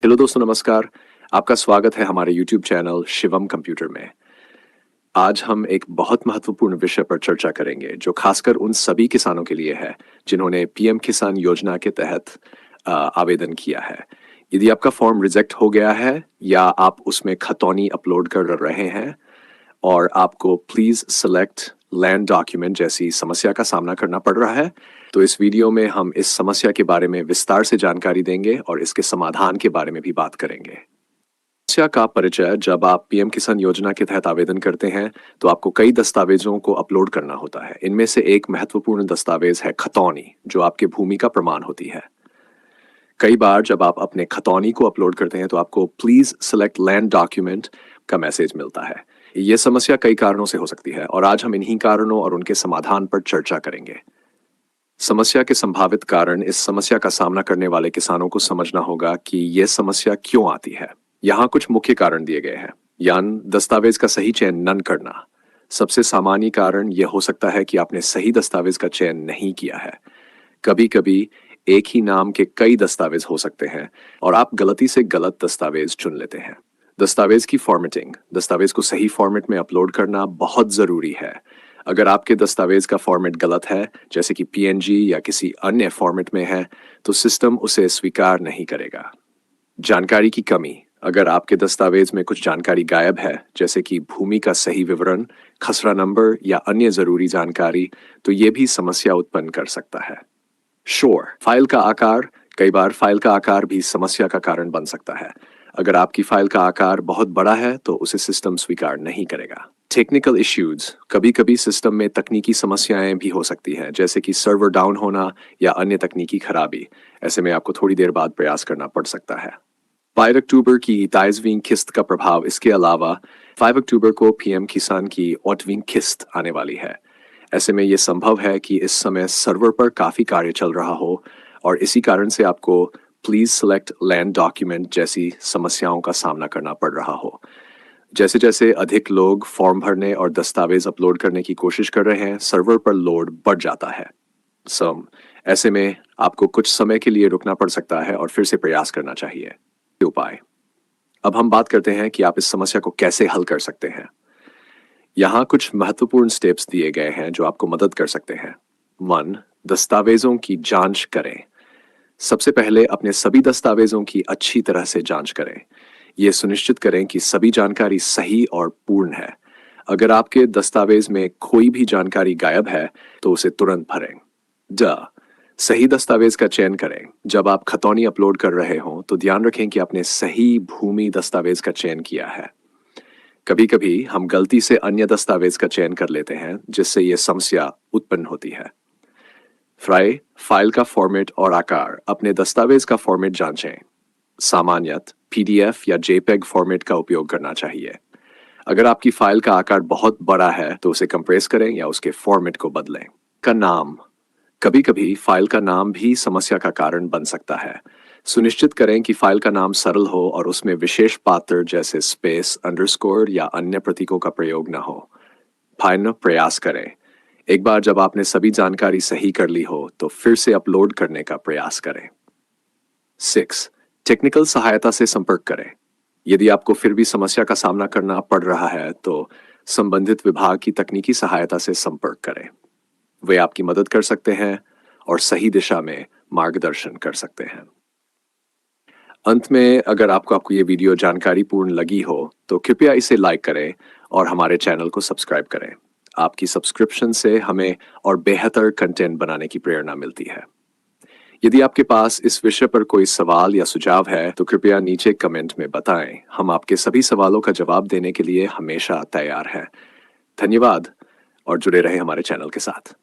Hello दोस्तों, नमस्कार। आपका स्वागत है हमारे YouTube चैनल शिवम कंप्यूटर में। आज हम एक बहुत महत्वपूर्ण विषय पर चर्चा करेंगे जो खासकर उन सभी किसानों के लिए है जिन्होंने पीएम किसान योजना के तहत आवेदन किया है। यदि आपका फॉर्म रिजेक्ट हो गया है या आप उसमें खतौनी अपलोड कर रहे हैं और आपको प्लीज सेलेक्ट लैंड डॉक्यूमेंट जैसी समस्या का सामना करना पड़ रहा है, तो इस वीडियो में हम इस समस्या के बारे में विस्तार से जानकारी देंगे और इसके समाधान के बारे में भी बात करेंगे। समस्या का परिचय: जब आप पीएम किसान योजना के तहत आवेदन करते हैं तो आपको कई दस्तावेजों को अपलोड करना होता है। इनमें से एक महत्वपूर्ण दस्तावेज है खतौनी, जो आपके भूमि का प्रमाण होती है। कई बार जब आप अपने खतौनी को अपलोड करते हैं तो आपको प्लीज सेलेक्ट लैंड डॉक्यूमेंट का मैसेज मिलता है। यह समस्या कई कारणों से हो सकती है और आज हम इन्हीं कारणों और उनके समाधान पर चर्चा करेंगे। समस्या के संभावित कारण: इस समस्या का सामना करने वाले किसानों को समझना होगा कि यह समस्या क्यों आती है। यहाँ कुछ मुख्य कारण दिए गए हैं। दस्तावेज का सही चयन न करना। सबसे सामान्य कारण यह हो सकता है कि आपने सही दस्तावेज का चयन नहीं किया है। कभी कभी एक ही नाम के कई दस्तावेज हो सकते हैं और आप गलती से गलत दस्तावेज चुन लेते हैं। दस्तावेज की फॉर्मेटिंग: दस्तावेज को सही फॉर्मेट में अपलोड करना बहुत जरूरी है। अगर आपके दस्तावेज का फॉर्मेट गलत है, जैसे कि पीएनजी या किसी अन्य फॉर्मेट में है, तो सिस्टम उसे स्वीकार नहीं करेगा। जानकारी की कमी: अगर आपके दस्तावेज में कुछ जानकारी गायब है, जैसे कि भूमि का सही विवरण, खसरा नंबर या अन्य जरूरी जानकारी, तो ये भी समस्या उत्पन्न कर सकता है। फाइल का आकार: कई बार फाइल का आकार भी समस्या का कारण बन सकता है। अगर आपकी फाइल का आकार बहुत बड़ा है तो उसे सिस्टम स्वीकार नहीं करेगा। टेक्निकल इश्यूज: कभी कभी सिस्टम में तकनीकी समस्याएं भी हो सकती हैं, जैसे कि सर्वर डाउन होना या अन्य तकनीकी खराबी। ऐसे में आपको थोड़ी देर बाद प्रयास करना पड़ सकता है। 5 अक्टूबर की ताइजविंग किस्त का प्रभाव: इसके अलावा 5 अक्टूबर को पीएम किसान की ऑटविंग किस्त आने वाली है। ऐसे में यह संभव है कि इस समय सर्वर पर काफी कार्य चल रहा हो और इसी कारण से आपको प्लीज सेलेक्ट लैंड डॉक्यूमेंट जैसी समस्याओं का सामना करना पड़ रहा हो। जैसे जैसे अधिक लोग फॉर्म भरने और दस्तावेज अपलोड करने की कोशिश कर रहे हैं, सर्वर पर लोड बढ़ जाता है। ऐसे में आपको कुछ समय के लिए रुकना पड़ सकता है और फिर से प्रयास करना चाहिए। उपाय: अब हम बात करते हैं कि आप इस समस्या को कैसे हल कर सकते हैं। यहाँ कुछ महत्वपूर्ण स्टेप्स दिए गए हैं जो आपको मदद कर सकते हैं। 1. दस्तावेजों की जांच करें। सबसे पहले अपने सभी दस्तावेजों की अच्छी तरह से जांच करें। यह सुनिश्चित करें कि सभी जानकारी सही और पूर्ण है। अगर आपके दस्तावेज में कोई भी जानकारी गायब है तो उसे तुरंत भरें। सही दस्तावेज का चयन करें। जब आप खतौनी अपलोड कर रहे हों तो ध्यान रखें कि आपने सही भूमि दस्तावेज का चयन किया है। कभी कभी हम गलती से अन्य दस्तावेज का चयन कर लेते हैं, जिससे यह समस्या उत्पन्न होती है। फाइल का फॉर्मेट और आकार: अपने दस्तावेज का फॉर्मेट जांचें। सामान्यतः पीडीएफ या जेपेग फॉर्मेट का उपयोग करना चाहिए। अगर आपकी फाइल का आकार बहुत बड़ा है तो उसे कंप्रेस करें या उसके फॉर्मेट को बदलें। नाम: कभी कभी फाइल का नाम भी समस्या का कारण बन सकता है। सुनिश्चित करें कि फाइल का नाम सरल हो और उसमें विशेष पात्र जैसे स्पेस, अंडरस्कोर या अन्य प्रतीकों का प्रयोग न हो। प्रयास करें: एक बार जब आपने सभी जानकारी सही कर ली हो तो फिर से अपलोड करने का प्रयास करें। 6. टेक्निकल सहायता से संपर्क करें। यदि आपको फिर भी समस्या का सामना करना पड़ रहा है तो संबंधित विभाग की तकनीकी सहायता से संपर्क करें। वे आपकी मदद कर सकते हैं और सही दिशा में मार्गदर्शन कर सकते हैं। अंत में, अगर आपको ये वीडियो जानकारीपूर्ण लगी हो तो कृपया इसे लाइक करें और हमारे चैनल को सब्सक्राइब करें। आपकी सब्सक्रिप्शन से हमें और बेहतर कंटेंट बनाने की प्रेरणा मिलती है। यदि आपके पास इस विषय पर कोई सवाल या सुझाव है तो कृपया नीचे कमेंट में बताएं। हम आपके सभी सवालों का जवाब देने के लिए हमेशा तैयार हैं। धन्यवाद और जुड़े रहें हमारे चैनल के साथ।